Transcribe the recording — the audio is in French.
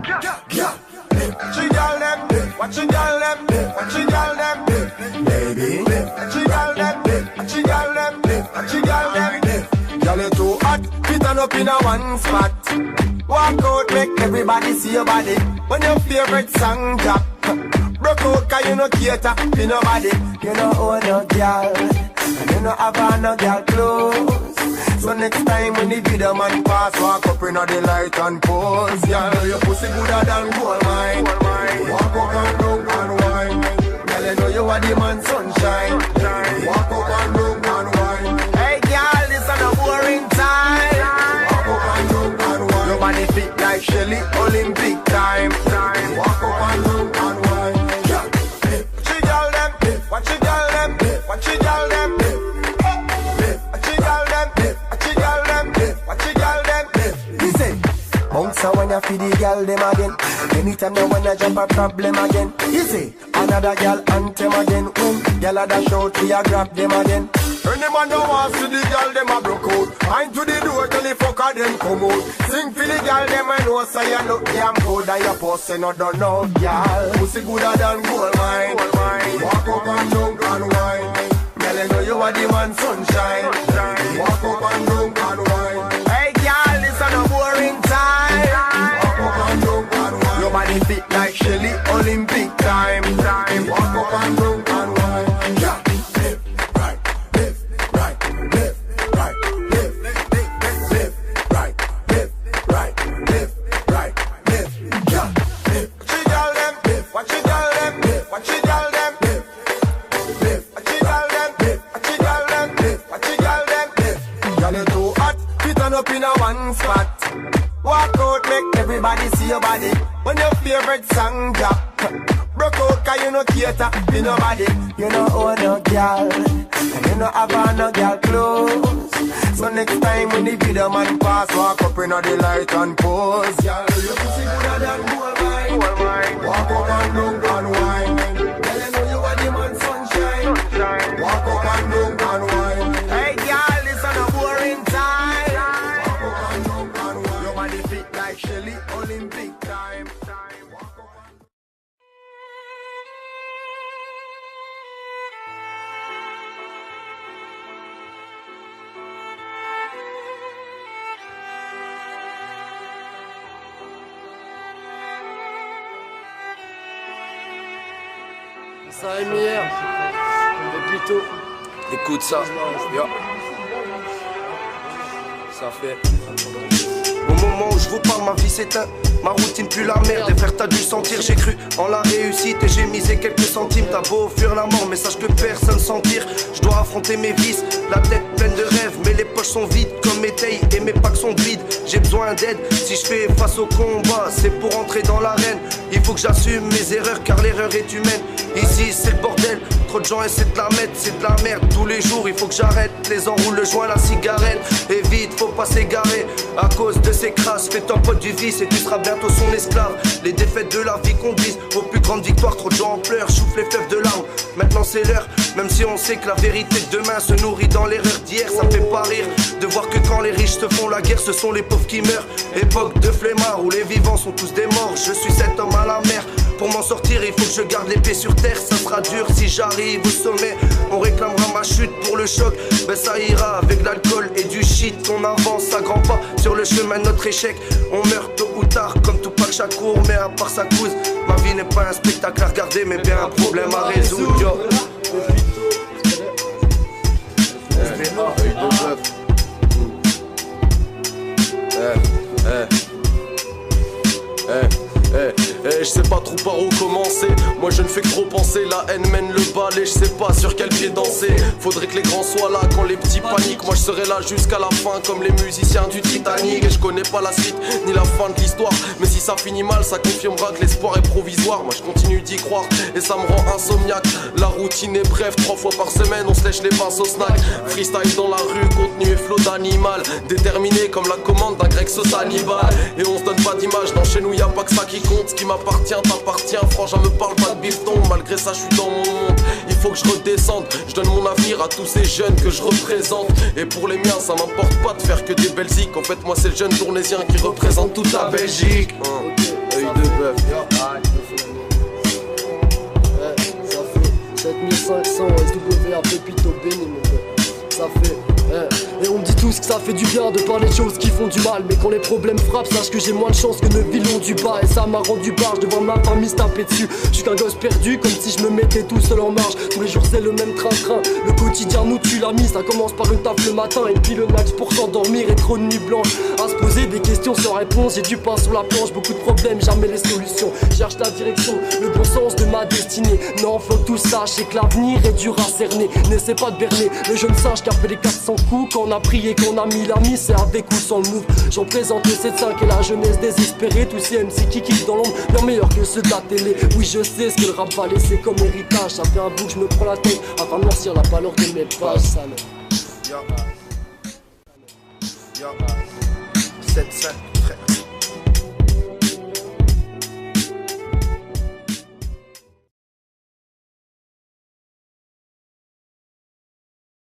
Watch you girl them, watch you girl them, watch you girl them, baby. Watch you girl them, watch you girl them, watch you girl them. Girl you too hot, fit on up in a one spot. Walk out, make everybody see your body. When your favorite song drop, broke out 'cause you no cater to nobody. You no own no girl, and you no have no girl clothes. So next time when the video man pass, walk up in the light and pose. Girl, your pussy gooder than gold mine. Walk up and down and wine. Girl, you know you are the man sunshine. Walk up and down and wine. Hey girl, this is a boring time. Walk up and down and wine. Your body fit like Shelly, Olympic time. Walk up and down and wine. Watch you girl them, watch you girl them, watch you girl them. Bounce when you feed the girl them again. Anytime you wanna jump a problem again. Easy, another girl anthem again. When girl a dash out, we a grab them again. Any man don't want to see the girl them a broke out. Mind to the door till the fucker them come out. Sing for the girl them and know say you look damn good. And your pussy not done no girl. Pussy gooder than gold mine. Walk up and down and wine. Girl you know you are the man sunshine. Walk up and down and wine. Hey girl, this is a boring time. Your body fit like Shelly, Olympic time. Walk up and down and wine. Yeah, left, right, left, right, left, right, left, left, right, left, right, left, right, left. Yeah, left. Watch you girl them, watch you girl them, watch you girl them, left. Watch you girl them, watch you girl them, watch you girl them. Girl you too hot, fit on up in a one spot. Walk out, make everybody see your body. When your favorite song drop, broke out 'cause you no cater to nobody. You no own no girl, and you no have no girl clothes. So next time when the video man pass, walk up in the light and pose. Girl, your pussy gooder than gold mine. Walk up and down and wine. Girl, you know you are the man sunshine. Walk up and down and wine. Hey girl, this is a boring time. Shelly, Olympic time. Ça a émis hier, mais plutôt. Écoute ça, yo. Ça fait. Au moment où je vous parle, ma vie s'éteint. Ma routine pue la merde, et frère t'as dû sentir. J'ai cru en la réussite et j'ai misé quelques centimes. T'as beau fuir la mort mais sache que personne s'en tire. Je dois affronter mes vices, la tête pleine de rêves. Mais les poches sont vides comme mes tailles et mes packs sont vides. J'ai besoin d'aide, si je fais face au combat c'est pour entrer dans l'arène. Il faut que j'assume mes erreurs car l'erreur est humaine. Ici c'est le bordel, trop de gens essaient de la mettre. C'est de la merde tous les jours, il faut que j'arrête. Les enroules, le joint, la cigarette. Et vite, faut pas s'égarer à cause de ces crasses. Fais-toi pote du vice et tu seras bientôt son esclave. Les défaites de la vie conduisent aux plus grandes victoires. Trop de gens en pleurs, chouffent les fleuves de larmes. Maintenant c'est l'heure, même si on sait que la vérité de demain se nourrit dans l'erreur d'hier. Ça me fait pas rire de voir que quand les riches se font la guerre, ce sont les pauvres qui meurent. Époque de flemmard où les vivants sont tous des morts. Je suis cet homme à la mer. Pour m'en sortir, il faut que je garde les pieds sur terre. Ça sera dur si j'arrive au sommet. On réclamera ma chute pour le choc. Ben ça ira avec l'alcool et du shit. On avance à grands pas sur le chemin de notre échec. On meurt tôt ou tard comme Tupac Shakur. Mais à part sa cause, ma vie n'est pas un spectacle à regarder, mais bien un problème à résoudre. Yo. Je sais pas trop par où commencer. Moi je ne fais que trop penser. La haine mène le bal et je sais pas sur quel pied danser. Faudrait que les grands soient là quand les petits paniquent. Moi je serai là jusqu'à la fin comme les musiciens du Titanic. Et je connais pas la suite ni la fin de l'histoire. Mais si ça finit mal ça confirmera que l'espoir est provisoire. Moi je continue d'y croire et ça me rend insomniaque. La routine est brève, 3 fois par semaine on se lèche les pinces au snack. Freestyle dans la rue, contenu et flot d'animal. Déterminé comme la commande d'un grec sauce Hannibal. Et on se donne pas d'image, dans chez nous y'a pas que ça qui compte. Ce qui m'appartient t'appartient, franchement me parle pas de bifton. Malgré ça je suis dans mon monde, il faut que je redescende. Je donne mon avenir à tous ces jeunes que je représente. Et pour les miens ça m'importe pas de faire que des Belgiques. En fait moi c'est le jeune tournésien qui représente toute la Belgique. Œil de ça fait du bien de parler de choses qui font du mal. Mais quand les problèmes frappent, sache que j'ai moins de chance que ne vilons du bas. Et ça m'a rendu barge de voir ma famille se taper dessus. Je suis qu'un gosse perdu, comme si je me mettais tout seul en marche. Tous les jours c'est le même train-train, le quotidien nous tue la mise. Ça commence par une taf le matin et puis le max pour s'endormir et trop de nuit blanche. À se poser des questions sans réponse, j'ai du pain sur la planche. Beaucoup de problèmes, jamais les solutions. Cherche ta direction, le bon sens de ma destinée. Non, faut que tout sache, c'est que l'avenir est dur à cerner. N'essaie pas de berner le jeune singe qui a fait les 400 coups. Quand on a prié, qu'on a mis la mise, c'est avec ou sans le move. J'en présente le 7-5 et la jeunesse désespérée. Tous ces MC qui kiffent dans l'ombre, bien meilleurs que ceux de la télé. Oui, je sais ce que le rap va laisser comme héritage. Ça fait un bout que je me prends la tête afin de noircir la valeur de mes pages. Yo. Yo. 7-5